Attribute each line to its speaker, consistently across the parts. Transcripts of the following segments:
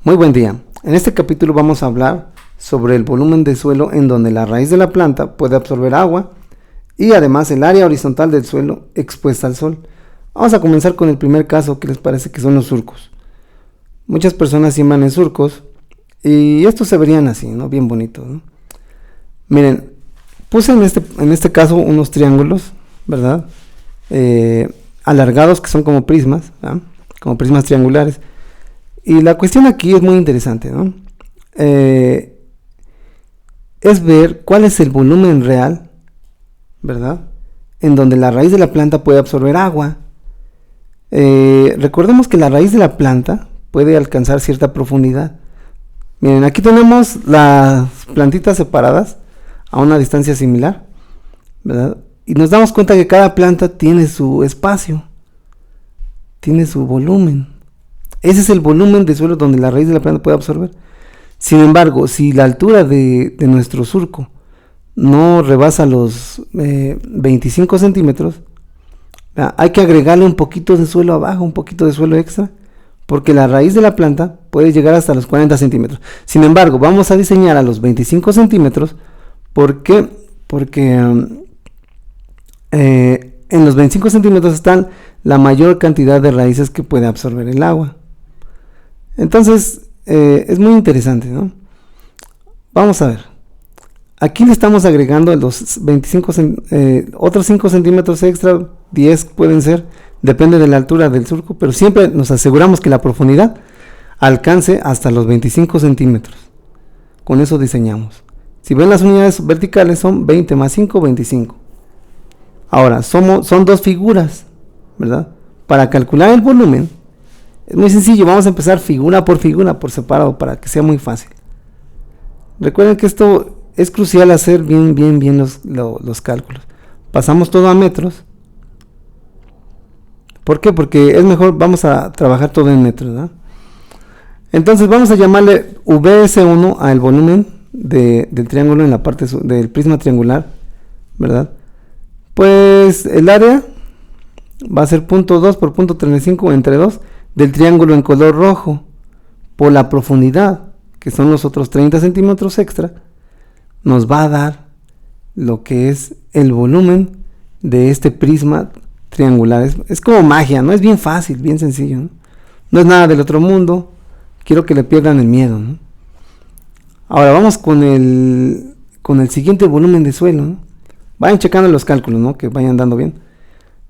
Speaker 1: Muy buen día. En este capítulo vamos a hablar sobre el volumen de suelo en donde la raíz de la planta puede absorber agua y además el área horizontal del suelo expuesta al sol. Vamos a comenzar con el primer caso, que les parece que son los surcos. Muchas personas siembran en surcos y estos se verían así, ¿no? Bien bonitos, ¿no? Miren, puse en este caso unos triángulos, ¿verdad? Alargados, que son como prismas, ¿verdad? Como prismas triangulares. Y la cuestión aquí es muy interesante, ¿no? Es ver cuál es el volumen real, ¿verdad? En donde la raíz de la planta puede absorber agua. Recordemos que la raíz de la planta puede alcanzar cierta profundidad. Miren, aquí tenemos las plantitas separadas a una distancia similar, ¿verdad? Y nos damos cuenta que cada planta tiene su espacio, tiene su volumen. Ese es el volumen de suelo donde la raíz de la planta puede absorber. Sin embargo, si la altura de nuestro surco no rebasa los 25 centímetros, hay que agregarle un poquito de suelo abajo, un poquito de suelo extra, porque la raíz de la planta puede llegar hasta los 40 centímetros. Sin embargo, vamos a diseñar a los 25 centímetros. ¿Por qué? Porque en los 25 centímetros están la mayor cantidad de raíces que puede absorber el agua. Entonces, es muy interesante, ¿no? Vamos a ver. Aquí le estamos agregando los 25, otros 5 centímetros extra, 10 pueden ser, depende de la altura del surco, pero siempre nos aseguramos que la profundidad alcance hasta los 25 centímetros. Con eso diseñamos. Si ven, las unidades verticales son 20 más 5, 25. Ahora, son dos figuras, ¿verdad? Para calcular el volumen, es muy sencillo, vamos a empezar figura por separado, para que sea muy fácil. Recuerden que esto es crucial, hacer bien los cálculos. Pasamos todo a metros. ¿Por qué? Porque es mejor, vamos a trabajar todo en metros, ¿verdad? Entonces vamos a llamarle VS1 al volumen del triángulo en la parte del prisma triangular, ¿verdad? Pues el área va a ser 0.2 por 0.35 entre 2 del triángulo en color rojo, por la profundidad, que son los otros 30 centímetros extra, nos va a dar lo que es el volumen de este prisma triangular. Es como magia, ¿no? Es bien fácil, bien sencillo, ¿no? No es nada del otro mundo. Quiero que le pierdan el miedo, ¿no? Ahora vamos con el siguiente volumen de suelo, ¿no? Vayan checando los cálculos, ¿no? Que vayan dando bien.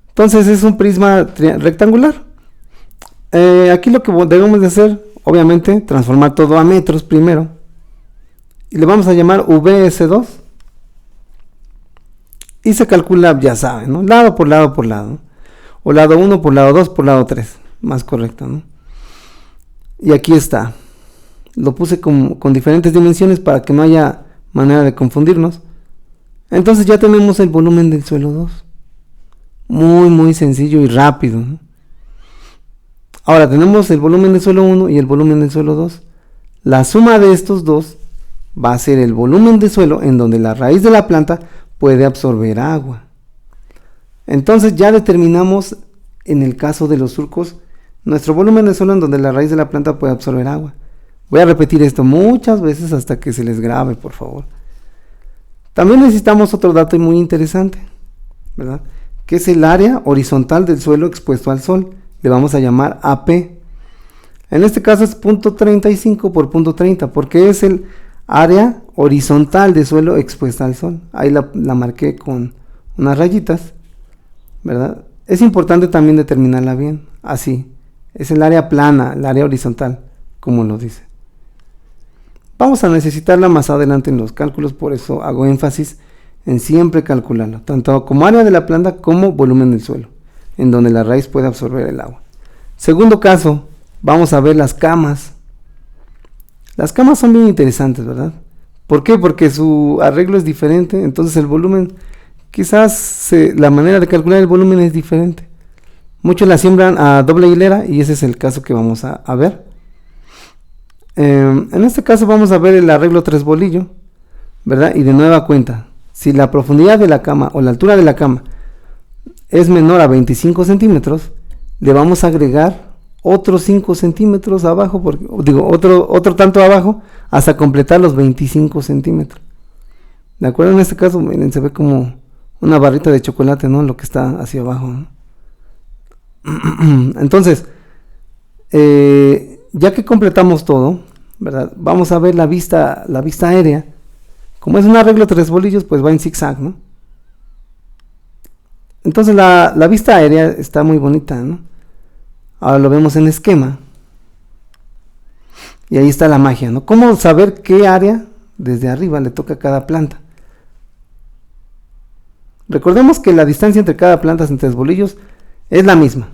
Speaker 1: Entonces es un prisma rectangular. Aquí lo que debemos de hacer, obviamente, transformar todo a metros primero. Y le vamos a llamar VS2. Y se calcula, ya saben, ¿no? Lado por lado por lado. O lado 1 por lado 2 por lado 3. Más correcto, ¿no? Y aquí está. Lo puse con diferentes dimensiones para que no haya manera de confundirnos. Entonces ya tenemos el volumen del suelo 2. Muy sencillo y rápido, ¿no? Ahora tenemos el volumen del suelo 1 y el volumen del suelo 2. La suma de estos dos va a ser el volumen de suelo en donde la raíz de la planta puede absorber agua. Entonces ya determinamos, en el caso de los surcos, nuestro volumen de suelo en donde la raíz de la planta puede absorber agua. Voy a repetir esto muchas veces hasta que se les grabe, por favor. También necesitamos otro dato muy interesante, ¿verdad? Que es el área horizontal del suelo expuesto al sol. Le vamos a llamar AP. En este caso es 0.35 por 0.30, porque es el área horizontal de suelo expuesta al sol. Ahí la marqué con unas rayitas, ¿verdad? Es importante también determinarla bien, así. Es el área plana, el área horizontal, como lo dice. Vamos a necesitarla más adelante en los cálculos, por eso hago énfasis en siempre calcularlo, tanto como área de la planta como volumen del suelo, en donde la raíz puede absorber el agua. Segundo caso, vamos a ver las camas. Las camas son bien interesantes, ¿verdad? ¿Por qué? Porque su arreglo es diferente, entonces el volumen, quizás la manera de calcular el volumen es diferente. Muchos la siembran a doble hilera y ese es el caso que vamos a ver. En este caso vamos a ver el arreglo 3 bolillo, ¿verdad? Y de nueva cuenta, si la profundidad de la cama o la altura de la cama es menor a 25 centímetros, le vamos a agregar otros 5 centímetros abajo, otro tanto abajo, hasta completar los 25 centímetros. ¿De acuerdo? En este caso, miren, se ve como una barrita de chocolate, ¿no? Lo que está hacia abajo, ¿no? Entonces, ya que completamos todo, ¿verdad? Vamos a ver la vista aérea. Como es un arreglo de 3 bolillos, pues va en zigzag, ¿no? Entonces la vista aérea está muy bonita, ¿no? Ahora lo vemos en esquema. Y ahí está la magia, ¿no? ¿Cómo saber qué área desde arriba le toca a cada planta? Recordemos que la distancia entre cada planta en 3 bolillos es la misma.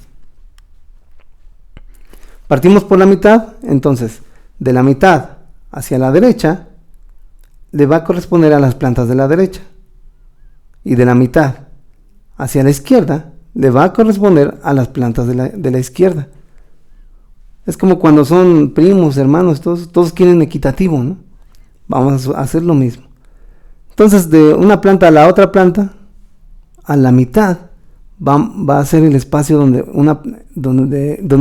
Speaker 1: Partimos por la mitad, entonces de la mitad hacia la derecha le va a corresponder a las plantas de la derecha. Y de la mitad hacia la izquierda le va a corresponder a las plantas de la izquierda. Es como cuando son primos, hermanos, todos quieren equitativo, ¿no? Vamos a hacer lo mismo. Entonces, de una planta a la otra planta, a la mitad va a ser el espacio donde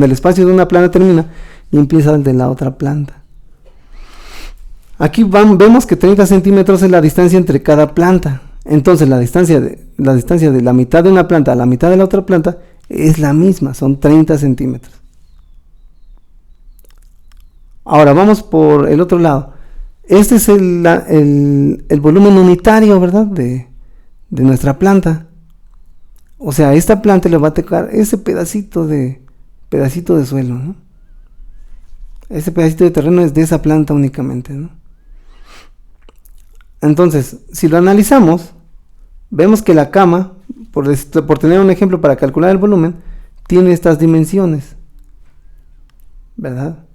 Speaker 1: el espacio de una planta termina y empieza el de la otra planta. Aquí vemos que 30 centímetros es la distancia entre cada planta. Entonces la distancia de la mitad de una planta a la mitad de la otra planta es la misma, son 30 centímetros. Ahora vamos por el otro lado. Este es el volumen unitario, ¿verdad? De nuestra planta. O sea, a esta planta le va a tocar ese pedacito de suelo, ¿no? Ese pedacito de terreno es de esa planta únicamente, ¿no? Entonces, si lo analizamos, vemos que la cama, por tener un ejemplo para calcular el volumen, tiene estas dimensiones, ¿verdad?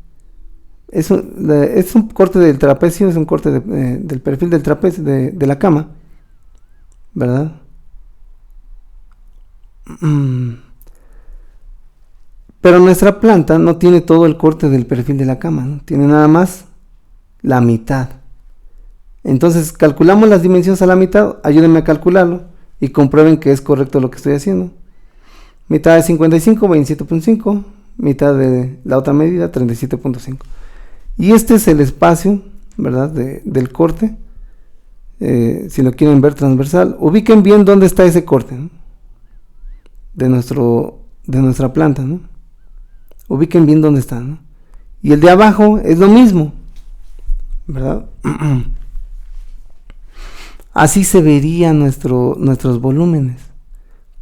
Speaker 1: Es un corte del trapecio, es un corte del perfil del trapecio de la cama, ¿verdad? Pero nuestra planta no tiene todo el corte del perfil de la cama, ¿no? Tiene nada más la mitad. Entonces calculamos las dimensiones a la mitad, ayúdenme a calcularlo y comprueben que es correcto lo que estoy haciendo. Mitad de 55, 27.5, mitad de la otra medida, 37.5. Y este es el espacio, ¿verdad? Del corte. Si lo quieren ver transversal, ubiquen bien dónde está ese corte, ¿no? de nuestra planta, ¿no? Ubiquen bien dónde está, ¿no? Y el de abajo es lo mismo, ¿verdad? Así se verían nuestros volúmenes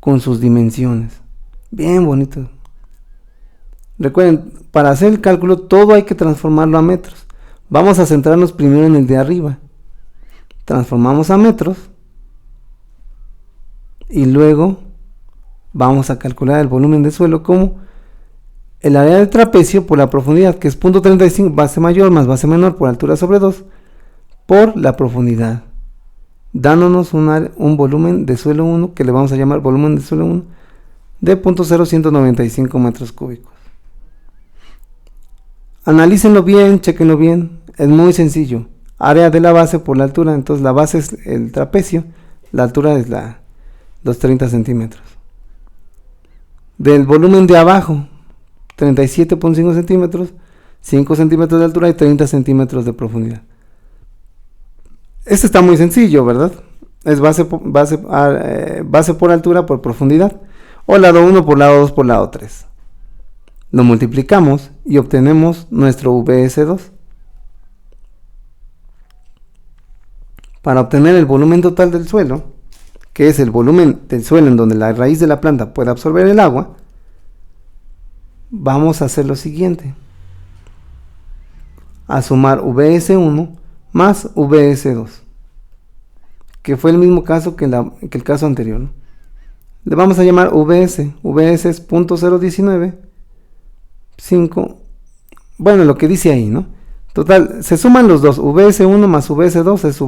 Speaker 1: con sus dimensiones. Bien bonito. Recuerden, para hacer el cálculo todo hay que transformarlo a metros. Vamos a centrarnos primero en el de arriba. Transformamos a metros y luego vamos a calcular el volumen de suelo como el área de trapecio por la profundidad, que es 0.35 base mayor más base menor por altura sobre 2 por la profundidad, dándonos un volumen de suelo 1, que le vamos a llamar volumen de suelo 1, de 0.0195 metros cúbicos. Analícenlo bien, chequenlo bien, es muy sencillo. Área de la base por la altura, entonces la base es el trapecio, la altura es los 30 centímetros. Del volumen de abajo, 37.5 centímetros, 5 centímetros de altura y 30 centímetros de profundidad. Este está muy sencillo, ¿verdad? Es base por altura por profundidad, o lado 1 por lado 2 por lado 3. Lo multiplicamos y obtenemos nuestro VS2. Para obtener el volumen total del suelo, que es el volumen del suelo en donde la raíz de la planta puede absorber el agua, vamos a hacer lo siguiente: a sumar VS1 más VS2, que fue el mismo caso que el caso anterior, ¿no? Le vamos a llamar VS es 0.019 5, bueno, lo que dice ahí, ¿no? Total, se suman los dos, VS1 más VS2 es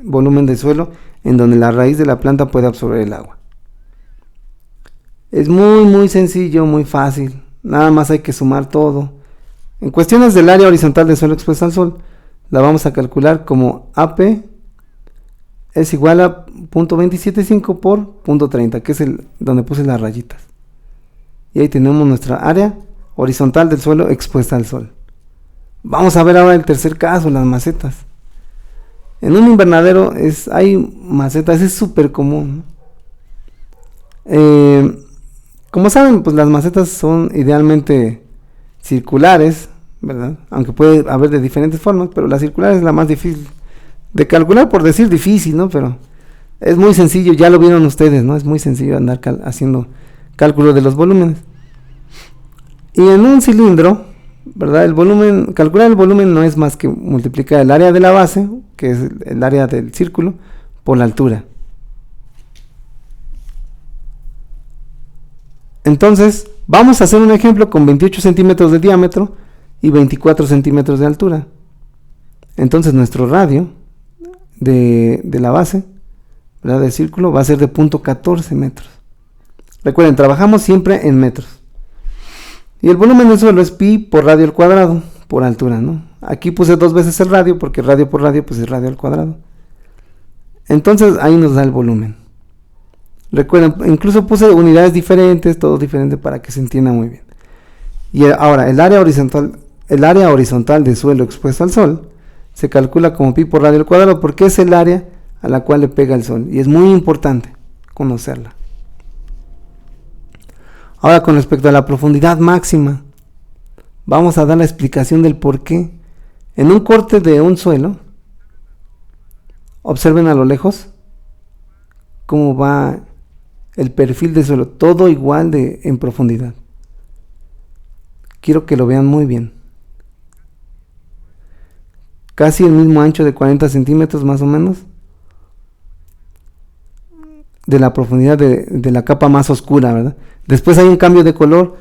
Speaker 1: volumen de suelo en donde la raíz de la planta puede absorber el agua. Es muy sencillo, muy fácil, nada más hay que sumar todo. En cuestiones del área horizontal de suelo expuesta al sol, la vamos a calcular como AP es igual a 0.275 por 0.30, que es donde puse las rayitas. Y ahí tenemos nuestra área horizontal del suelo expuesta al sol. Vamos a ver ahora el tercer caso, las macetas. En un invernadero hay macetas, es súper común, ¿no? Como saben, pues las macetas son idealmente circulares, ¿verdad? Aunque puede haber de diferentes formas, pero la circular es la más difícil de calcular, por decir difícil, ¿no? Pero es muy sencillo, ya lo vieron ustedes, ¿no? Es muy sencillo andar haciendo cálculo de los volúmenes. Y en un cilindro, ¿verdad? Calcular el volumen no es más que multiplicar el área de la base, que es el área del círculo, por la altura. Entonces, vamos a hacer un ejemplo con 28 centímetros de diámetro y 24 centímetros de altura. Entonces, nuestro radio de la base, ¿verdad?, del círculo va a ser de 0.14 metros. Recuerden, trabajamos siempre en metros. Y el volumen del suelo es pi por radio al cuadrado, por altura, ¿no? Aquí puse 2 veces el radio, porque radio por radio, pues es radio al cuadrado. Entonces, ahí nos da el volumen. Recuerden, incluso puse unidades diferentes, todo diferente para que se entienda muy bien. Y ahora, el área horizontal del suelo expuesto al sol se calcula como pi por radio al cuadrado, porque es el área a la cual le pega el sol. Y es muy importante conocerla. Ahora, con respecto a la profundidad máxima, vamos a dar la explicación del por qué. En un corte de un suelo, observen a lo lejos cómo va el perfil del suelo, todo igual en profundidad. Quiero que lo vean muy bien. Casi el mismo ancho de 40 centímetros más o menos de la profundidad de la capa más oscura, ¿verdad? Después hay un cambio de color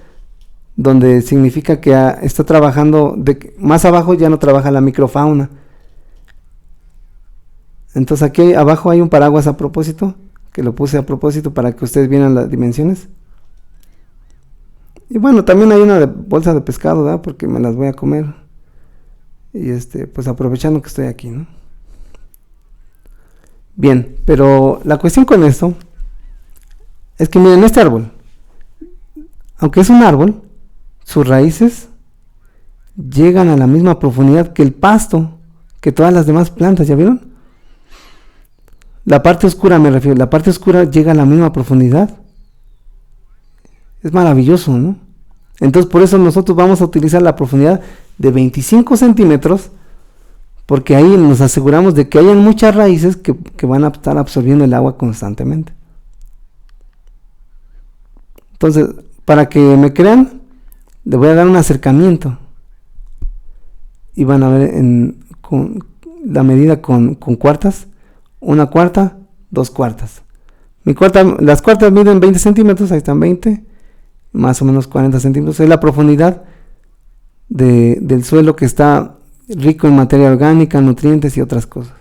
Speaker 1: donde significa que está trabajando, más abajo ya no trabaja la microfauna. Entonces aquí abajo hay un paraguas a propósito, que lo puse a propósito para que ustedes vieran las dimensiones. Y bueno, también hay una bolsa de pescado, ¿verdad?, porque me las voy a comer. Y pues aprovechando que estoy aquí, ¿no? Bien, pero la cuestión con esto es que miren, este árbol, aunque es un árbol, sus raíces llegan a la misma profundidad que el pasto, que todas las demás plantas, ¿ya vieron? La parte oscura, me refiero, la parte oscura llega a la misma profundidad. Es maravilloso, ¿no? Entonces, por eso nosotros vamos a utilizar la profundidad de 25 centímetros, porque ahí nos aseguramos de que hayan muchas raíces que van a estar absorbiendo el agua constantemente. Entonces, para que me crean, les voy a dar un acercamiento y van a ver con la medida con cuartas, 1/4, 2/4. Las cuartas miden 20 centímetros, ahí están 20, más o menos 40 centímetros, es la profundidad del suelo que está rico en materia orgánica, nutrientes y otras cosas.